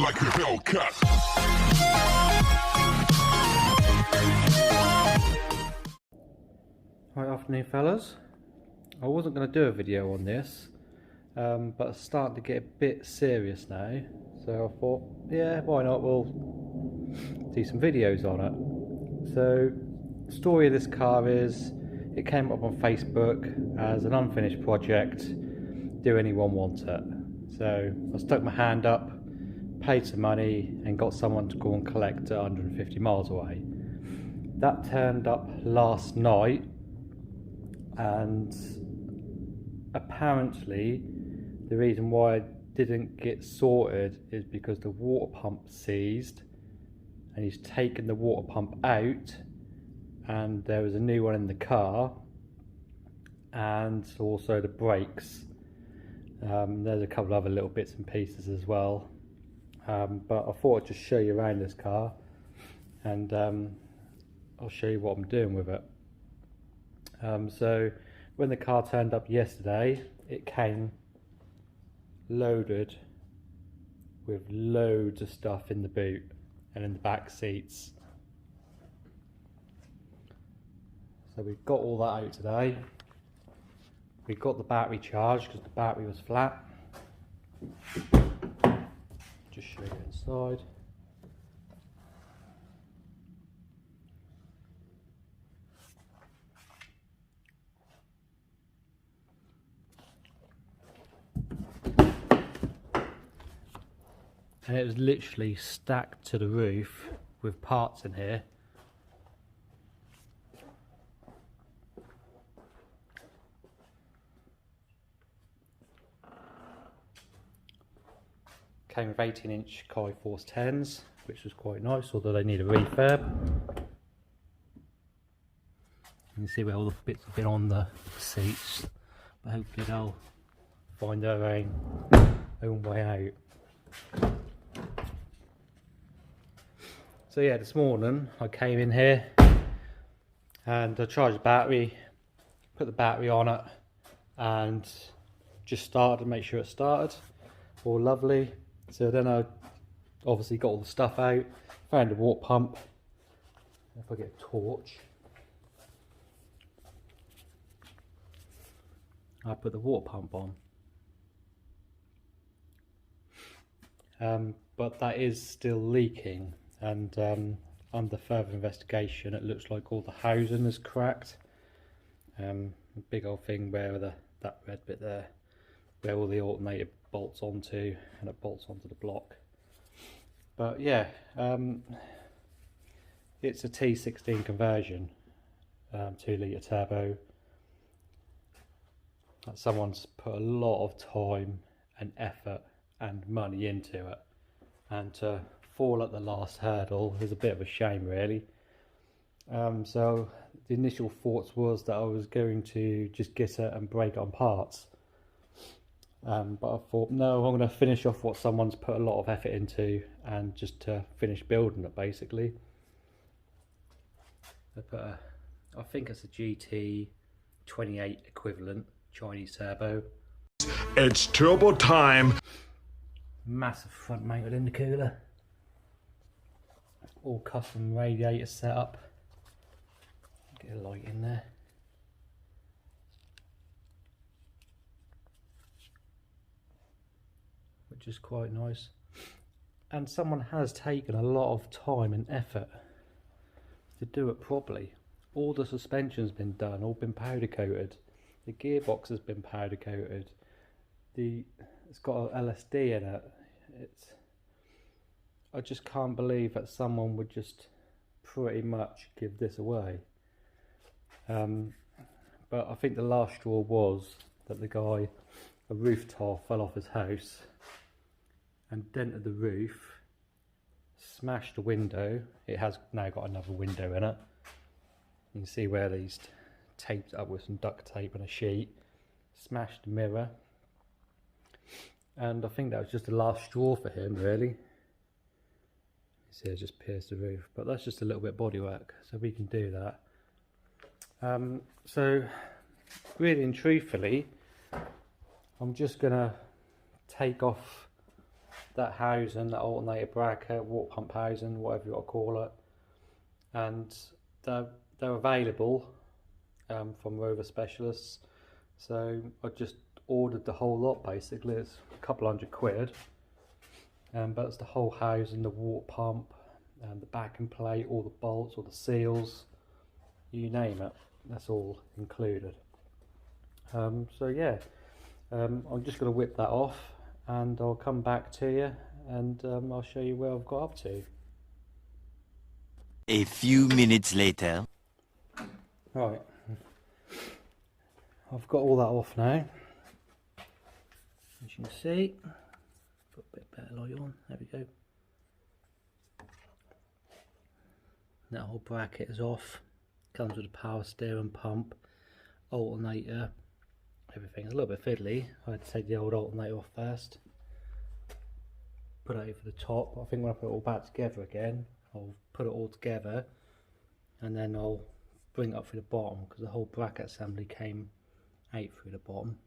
like a Hellcat. Right, afternoon fellas. I wasn't going to do a video on this, but it's starting to get a bit serious now, so I thought, yeah, why not, we'll do some videos on it. So, the story of this car is, it came up on Facebook as an unfinished project. Do anyone want it? So I stuck my hand up, paid some money and got someone to go and collect it 150 miles away. That turned up last night, and apparently the reason why it didn't get sorted is because the water pump seized and he's taken the water pump out, and there was a new one in the car, and also the brakes. There's a couple other little bits and pieces as well, but I thought I'd just show you around this car, and I'll show you what I'm doing with it. So when the car turned up yesterday, it came loaded with loads of stuff in the boot and in the back seats. So we've got all that out today. We got the battery charged because the battery was flat. Just show you inside. And it was literally stacked to the roof with parts in here. Came with 18-inch Kai Force 10s, which was quite nice, although they need a refurb. You can see where all the bits have been on the seats, but hopefully they'll find their own way out. So yeah, this morning I came in here and I charged the battery, put the battery on it, and just started to make sure it started. All lovely. So then I obviously got all the stuff out, found the water pump. If I get a torch, I put the water pump on. But that is still leaking, and under further investigation it looks like all the housing is cracked. A big old thing where that red bit there, where all the alternator bolts onto, and it bolts onto the block. But yeah, it's a T16 conversion, 2 litre turbo. Someone's put a lot of time and effort and money into it, and to fall at the last hurdle is a bit of a shame, really. So the initial thoughts was that I was going to just get it and break it on parts. But I thought, no, I'm going to finish off what someone's put a lot of effort into, and just to finish building it, basically. I put I think it's a GT28 equivalent Chinese turbo. It's turbo time. Massive front mounted intercooler. All custom radiator setup. Get a light in there. Which is quite nice, and someone has taken a lot of time and effort to do it properly. All the suspension's been done, all been powder coated, the gearbox has been powder coated, it's got an LSD in it. I just can't believe that someone would just pretty much give this away. But I think the last straw was that the guy, a roof tile fell off his house and dented the roof, smashed the window. It has now got another window in it. You can see where he's taped up with some duct tape and a sheet. Smashed the mirror, and I think that was just the last straw for him, really. You see, I just pierced the roof, but that's just a little bit of bodywork, so we can do that. So really and truthfully, I'm just gonna take off that housing, that alternator bracket, water pump housing, whatever you want to call it, and they're available from Rover specialists. So I just ordered the whole lot basically. It's a couple £100, but it's the whole housing, the water pump, the backing plate, all the bolts, all the seals, you name it, that's all included. So yeah, I'm just going to whip that off and I'll come back to you and I'll show you where I've got up to. A few minutes later. Right, I've got all that off now. As you can see, put a bit better light on, there we go. That whole bracket is off, comes with a power steering pump, alternator, everything. It's a little bit fiddly. I had to take the old alternator off first, put it over the top. I think when I put it all back together again, I'll put it all together and then I'll bring it up through the bottom, because the whole bracket assembly came out through the bottom.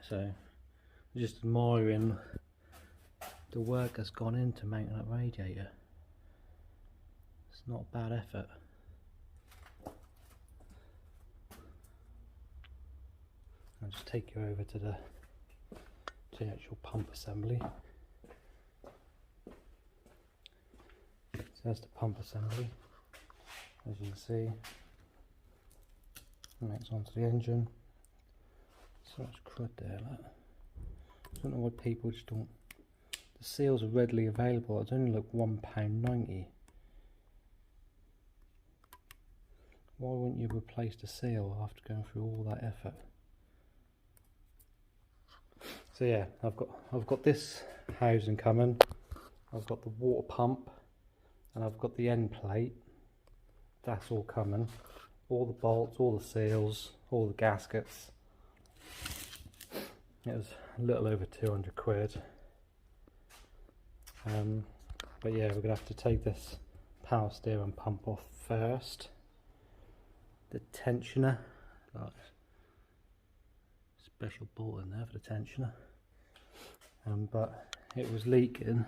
So just admiring the work that's gone into mounting that radiator. It's not a bad effort. I'll just take you over to the actual pump assembly. So that's the pump assembly. As you can see, mounts onto the engine. So much crud there, look. I don't know why people just don't. The seals are readily available. It's only like £1.90. Why wouldn't you replace the seal after going through all that effort? So yeah, I've got this housing coming. I've got the water pump, and I've got the end plate. That's all coming. All the bolts, all the seals, all the gaskets. It was a little over £200. But yeah, we're gonna have to take this power steering pump off first. The tensioner, like special bolt in there for the tensioner. But it was leaking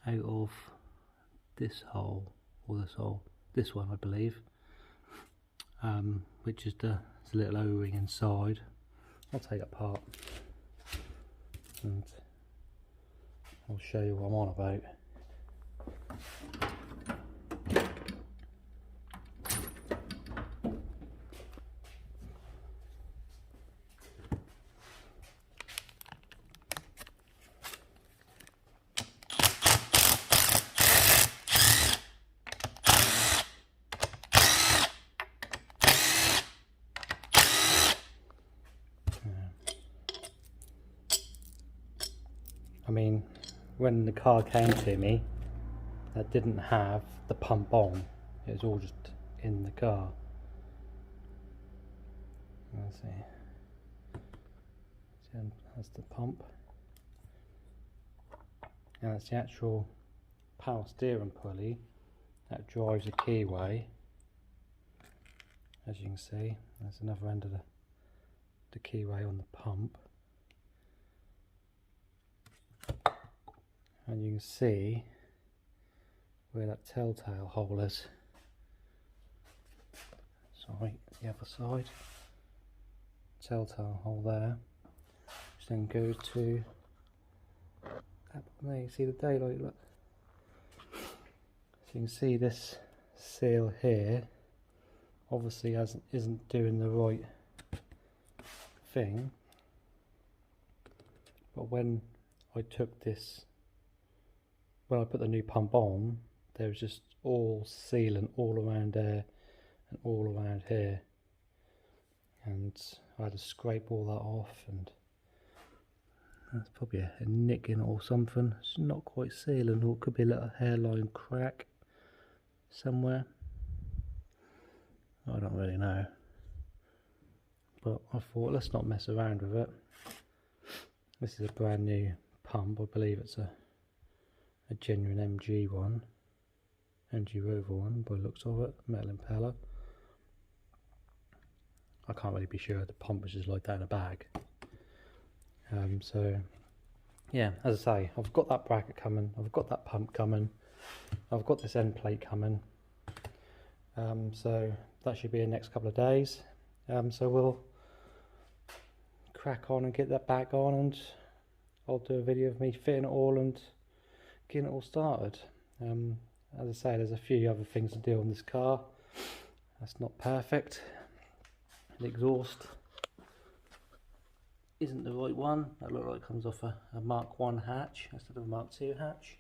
out of this hole, or this hole, this one I believe, which is the little O-ring inside. I'll take it apart and I'll show you what I'm on about. I mean, when the car came to me, that didn't have the pump on. It was all just in the car. Let's see. That's the pump. And that's the actual power steering pulley that drives the keyway. As you can see, there's another end of the keyway on the pump. And you can see where that telltale hole is. Sorry, the other side. Telltale hole there. Which then goes to there. You see the daylight, look. So you can see this seal here obviously isn't doing the right thing. But when I took this, when I put the new pump on, there was just all sealant all around there and all around here, and I had to scrape all that off, and that's probably a nick in it or something. It's not quite sealing, or it could be a little hairline crack somewhere. I don't really know, but I thought let's not mess around with it. This is a brand new pump. I believe it's a genuine MG one, MG Rover one by the looks of it, metal impeller. I can't really be sure, the pump was just like down a bag. So yeah, as I say, I've got that bracket coming, I've got that pump coming, I've got this end plate coming, so that should be in the next couple of days. So we'll crack on and get that back on, and I'll do a video of me fitting it all and getting it all started. As I say, there's a few other things to do on this car. That's not perfect. The exhaust isn't the right one. That looks like it comes off a Mark 1 hatch instead of a Mark 2 hatch.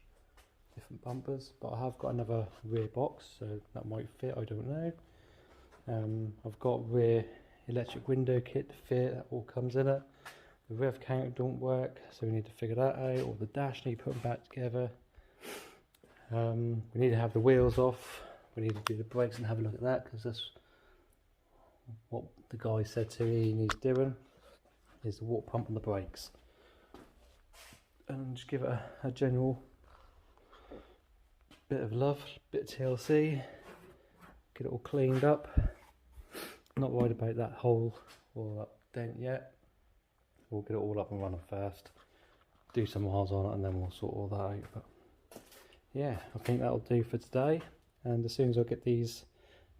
Different bumpers, but I have got another rear box, so that might fit, I don't know. I've got rear electric window kit to fit, that all comes in it. The rev counter don't work, so we need to figure that out, or the dash need to put them back together. We need to have the wheels off, we need to do the brakes and have a look at that, because that's what the guy said to me he needs doing, is the water pump and the brakes. And just give it a general bit of love, bit of TLC, get it all cleaned up. Not worried about that hole or that dent yet. We'll get it all up and running first, do some miles on it, and then we'll sort all that out. But yeah, I think that'll do for today, and as soon as I get these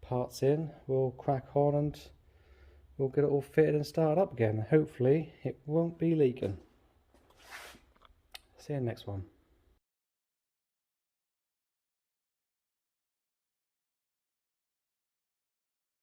parts in, we'll crack on and we'll get it all fitted and started up again. Hopefully it won't be leaking. See you in the next one.